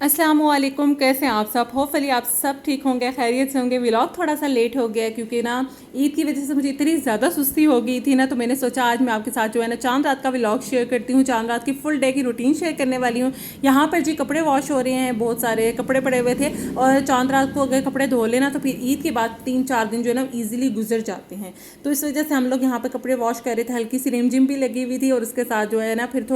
अस्सलाम वालेकुम, कैसे हैं आप सब। होपफुली आप सब ठीक होंगे, खैरियत से होंगे। व्लॉग थोड़ा सा लेट हो गया क्योंकि ना ईद की वजह से मुझे इतनी ज़्यादा सुस्ती हो गई थी ना, तो मैंने सोचा आज मैं आपके साथ जो है ना चांद रात का व्लॉग शेयर करती हूँ। चांद रात की फुल डे की रूटीन शेयर करने वाली हूँ। यहाँ पर जी कपड़े वॉश हो रहे हैं, बहुत सारे कपड़े पड़े हुए थे और चांद रात को अगर कपड़े धो लेना तो फिर ईद के बाद 3-4 दिन जो है ना ईजिली गुजर जाते हैं। तो इस वजह से हम लोग यहाँ पर कपड़े वॉश कर रहे थे। हल्की सी रिमझिम भी लगी हुई थी और उसके साथ जो है ना फिर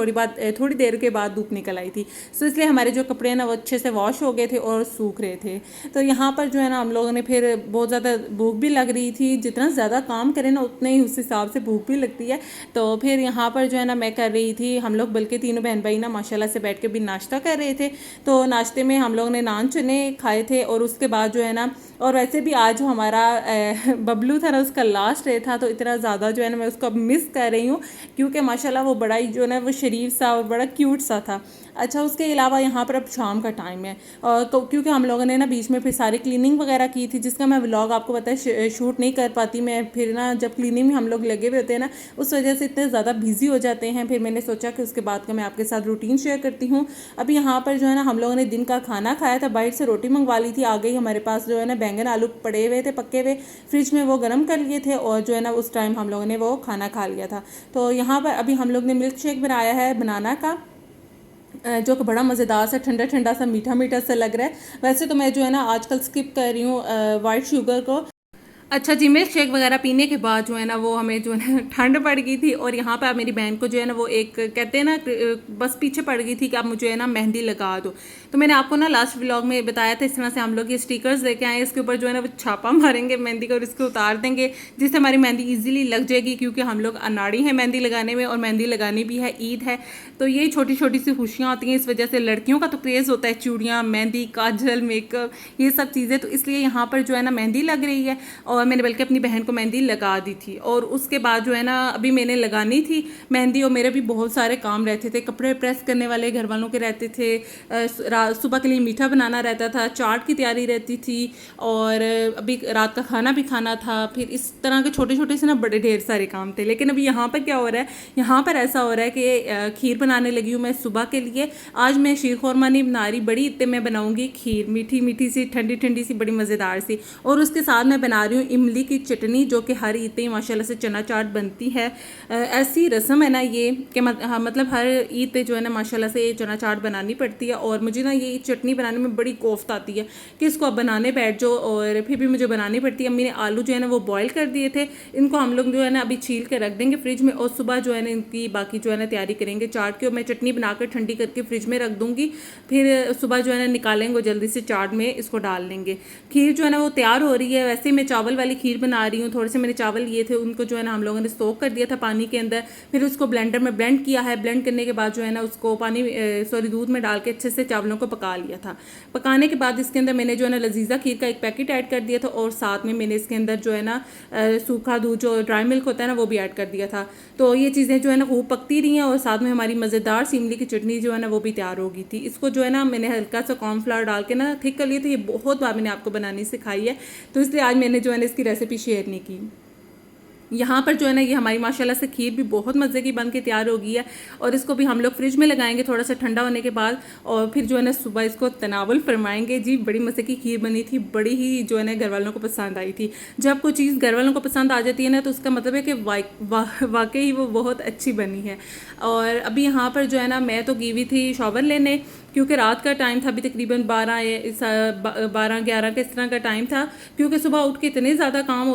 थोड़ी देर के बाद धूप निकल आई थी। सो इसलिए हमारे जो कपड़े हैं ना वो अच्छे से वॉश हो गए थे और सूख रहे थे। तो यहाँ पर जो है ना हम लोगों ने फिर बहुत ज़्यादा भूख भी लग रही थी। जितना ज़्यादा काम करें ना उतने ही उस हिसाब से भूख भी लगती है। तो फिर यहाँ पर जो है ना मैं कर रही थी, हम लोग बल्कि तीनों बहन भाई ना माशाल्लाह से बैठ के भी नाश्ता कर रहे थे। तो नाश्ते में हम लोगों ने नान चने खाए थे और उसके बाद जो है ना, और वैसे भी आज जो हमारा बबलू था ना उसका लास्ट डे था, तो इतना ज़्यादा जो है ना मैं उसको अब मिस कर रही हूँ क्योंकि माशाल्लाह वो बड़ा ही जो है ना वो शरीफ सा और बड़ा क्यूट सा था। अच्छा, उसके अलावा यहाँ पर अब शाम का टाइम है और क्योंकि हम लोगों ने ना बीच में फिर सारी क्लीनिंग वगैरह की थी जिसका मैं व्लॉग आपको पता है शूट नहीं कर पाती मैं। फिर ना जब क्लीनिंग में हम लोग लगे हुए होते हैं ना उस वजह से इतने ज़्यादा बिजी हो जाते हैं। फिर मैंने सोचा कि उसके बाद का मैं आपके साथ रूटीन शेयर करती हूँ। अभी यहाँ पर जो है ना हम लोगों ने दिन का खाना खाया था, बाहर से रोटी मंगवा ली थी। आ गई हमारे पास जो है ना बैंगन आलू पड़े हुए थे पक्के हुए फ्रिज में, वो गर्म कर लिए थे और जो है ना उस टाइम हम लोगों ने वो खाना खा लिया था। तो यहाँ पर अभी हम लोग ने मिल्क शेक बनाया है बनाना का, जो कि बड़ा मज़ेदार सा ठंडा ठंडा सा मीठा मीठा सा लग रहा है। वैसे तो मैं जो है ना आजकल स्किप कर रही हूँ वाइट शुगर को। अच्छा जी, मिल्क शेक वगैरह पीने के बाद जो है ना वो हमें जो है ना ठंड पड़ गई थी और यहाँ पर मेरी बहन को जो है ना वो एक कहते हैं ना बस पीछे पड़ गई थी कि आप मुझे है ना मेहंदी लगा दो। तो मैंने आपको ना लास्ट व्लॉग में बताया था इस तरह से हम लोग ये स्टिकर्स लेके आए, इसके ऊपर जो है ना वो छापा मारेंगे मेहंदी का और इसको उतार देंगे जिससे हमारी मेहंदी ईजिली लग जाएगी क्योंकि हम लोग अनाड़ी हैं मेहंदी लगाने में और मेहंदी लगानी भी है, ईद है। तो ये छोटी छोटी सी खुशियाँ होती हैं। इस वजह से लड़कियों का तो क्रेज़ होता है चूड़ियाँ, मेहंदी, काजल, मेकअप, ये सब चीज़ें। तो इसलिए यहाँ पर जो है ना मेहंदी लग रही है और मैंने बल्कि अपनी बहन को मेहंदी लगा दी थी। और उसके बाद जो है ना अभी मैंने लगानी थी मेहंदी और मेरे भी बहुत सारे काम रहते थे। कपड़े प्रेस करने वाले घर वालों के रहते थे, सुबह के लिए मीठा बनाना रहता था, चाट की तैयारी रहती थी और अभी रात का खाना भी खाना था। फिर इस तरह के छोटे छोटे से ना बड़े ढेर सारे काम थे। लेकिन अभी यहाँ पर क्या हो रहा है, यहाँ पर ऐसा हो रहा है कि खीर बनाने लगी हूँ मैं सुबह के लिए। आज मैं शीर खोरमा नहीं बना रही, बड़ी इतने मैं बनाऊँगी खीर, मीठी मीठी सी ठंडी ठंडी सी बड़ी मज़ेदार सी। और उसके साथ मैं बना रही हूँ इमली की चटनी जो कि हर ईद पे माशाल्लाह से चना चाट बनती है। ऐसी रस्म है ना ये कि मतलब हर ईद पे जो है ना माशाल्लाह से ये चना चाट बनानी पड़ती है। और मुझे ना ये चटनी बनाने में बड़ी कोफ्त आती है कि इसको अब बनाने बैठ जाओ और फिर भी मुझे बनानी पड़ती है। अम्मी ने आलू जो है ना वो बॉयल कर दिए थे, इनको हम लोग जो है ना अभी छील के रख देंगे फ्रिज में और सुबह जो है ना इनकी बाकी जो है ना तैयारी करेंगे चाट की। और मैं चटनी बनाकर ठंडी करके फ्रिज में रख दूँगी, फिर सुबह जो है ना निकालेंगे जल्दी से चाट में इसको डाल लेंगे। खीर जो है ना वो तैयार हो रही है। वैसे मैं चावल वाली खीर बना रही हूँ। थोड़े से मैंने चावल लिए थे, उनको जो है ना हम लोगों ने सोक कर दिया था पानी के अंदर, फिर उसको ब्लेंडर में ब्लेंड किया है। ब्लेंड करने के बाद जो है ना उसको दूध में डाल के अच्छे से चावलों को पका लिया था। पकाने के बाद इसके अंदर मैंने जो है ना लजीजा खीर का एक पैकेट ऐड कर दिया था और साथ में मैंने इसके अंदर जो है ना सूखा दूध जो ड्राई मिल्क होता है ना वो भी ऐड कर दिया था। तो ये चीज़ें जो है ना खूब पकती रही हैं और साथ में हमारी मज़ेदार सी इमली की चटनी जो है ना वो भी तैयार हो गई थी। इसको जो है ना मैंने हल्का सा कॉर्नफ्लावर डाल के ना थिक कर लिया था। ये बहुत बार मैंने आपको बनानी सिखाई है, तो इसलिए आज मैंने जो है ना इसकी रेसिपी शेयर नहीं की। यहाँ पर जो है ना ये हमारी माशाल्लाह से खीर भी बहुत मज़े की बन के तैयार हो गई है और इसको भी हम लोग फ्रिज में लगाएंगे थोड़ा सा ठंडा होने के बाद और फिर जो है ना सुबह इसको तनावुल फरमाएंगे। जी बड़ी मज़े की खीर बनी थी, बड़ी ही जो है ना घर वालों को पसंद आई थी। जब कोई चीज़ घर वालों को पसंद आ जाती है ना तो उसका मतलब है कि वाकई वो बहुत अच्छी बनी है। और अभी यहाँ पर जो है ना मैं तो गई हुई थी शॉवर लेने क्योंकि रात का टाइम था, अभी तकरीबन 12-11 के इस तरह का टाइम था क्योंकि सुबह उठ के इतने ज़्यादा काम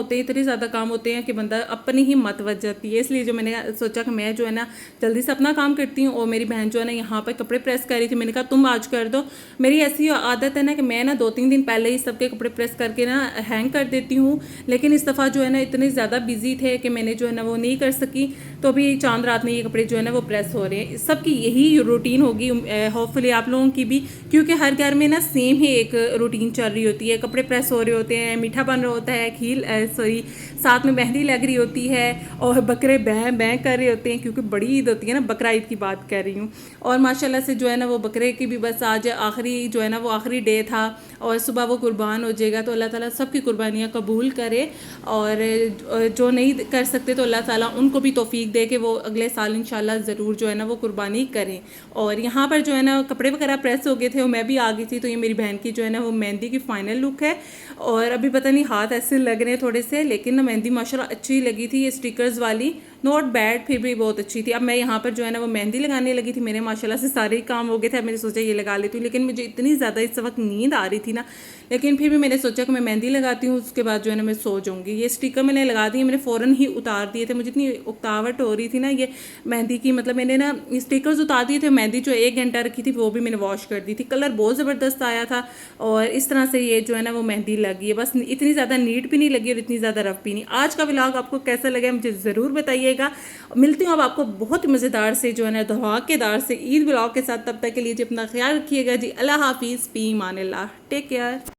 होते हैं कि बंदा अपनी ही मत बच जाती है। इसलिए जो मैंने सोचा कि मैं जो है ना जल्दी से अपना काम करती हूँ और मेरी बहन जो है ना यहाँ पर कपड़े प्रेस कर रही थी। मैंने कहा तुम आज कर दो। मेरी ऐसी आदत है ना कि मैं ना 2-3 दिन पहले ही सबके कपड़े प्रेस करके ना हैंग कर देती हूँ, लेकिन इस दफ़ा जो है ना इतने ज़्यादा बिजी थे कि मैंने जो है ना वो नहीं कर सकी। तो अभी चांद रात में ये कपड़े जो है ना वो प्रेस हो रहे हैं। सबकी यही रूटीन होगी होपफुली आप लोगों की भी, क्योंकि हर घर में ना सेम ही एक रूटीन चल रही होती है। कपड़े प्रेस हो रहे होते हैं, मीठा बन रहा होता है, साथ में मेहंदी लग रही होती है और बकरे बैं बैं कर रहे होते हैं क्योंकि बड़ी ईद होती है ना, बकरा ईद की बात कर रही हूँ। और माशाल्लाह से जो है ना वो बकरे की भी बस आज आखिरी जो है ना वो आखिरी डे था और सुबह वो कुर्बान हो जाएगा। तो अल्लाह ताला सबकी कुर्बानियाँ कबूल करे और जो नहीं कर सकते तो अल्लाह ताला उनको भी तौफीक तौफीक दे कि वो अगले साल इंशाल्लाह ज़रूर जो है ना वो कुर्बानी करें। और यहाँ पर जो है ना कपड़े वगैरह प्रेस हो गए थे और मैं भी आ गई थी। तो ये मेरी बहन की जो है ना वो मेहंदी की फ़ाइनल लुक है। और अभी पता नहीं हाथ ऐसे लग रहे हैं थोड़े से, लेकिन ना मेहंदी माशाल्लाह अच्छी लगी थी, ये स्टिकर्स वाली नॉट बैड, फिर भी बहुत अच्छी थी। अब मैं यहाँ पर जो है ना वो मेहंदी लगाने लगी थी, मेरे माशाल्लाह से सारे ही काम हो गए थे। अब मैंने सोचा ये लगा लेती हूँ, लेकिन मुझे इतनी ज़्यादा इस वक्त नींद आ रही थी ना, लेकिन फिर भी मैंने सोचा कि मैं मेहंदी लगाती हूँ, उसके बाद जो है ना मैं सो जाऊँगी। ये स्टिकर मैंने लगा दिए, मैंने फ़ौरन ही उतार दिए थे, मुझे इतनी उकतावट हो रही थी ना ये मेहंदी की। मतलब मैंने ना स्टिकर्स उतार दिए थे, मेहंदी जो 1 घंटा रखी थी वो भी मैंने वॉश कर दी थी। कलर बहुत ज़बरदस्त आया था और इस तरह से ये जो है ना वो मेहंदी लगी है। बस इतनी ज़्यादा नीट भी नहीं लगी और इतनी ज़्यादा रफ भी नहीं। आज का व्लॉग आपको कैसा लगा मुझे ज़रूर बताइएगा। मिलती हूँ अब आपको बहुत मज़ेदार से जो है ना धमाकेदार से ईद व्लॉग के साथ। तब तक के लिए जी अपना ख्याल रखिएगा जी। अल्लाह हाफिज़, फ़ी अमान अल्लाह, टेक केयर।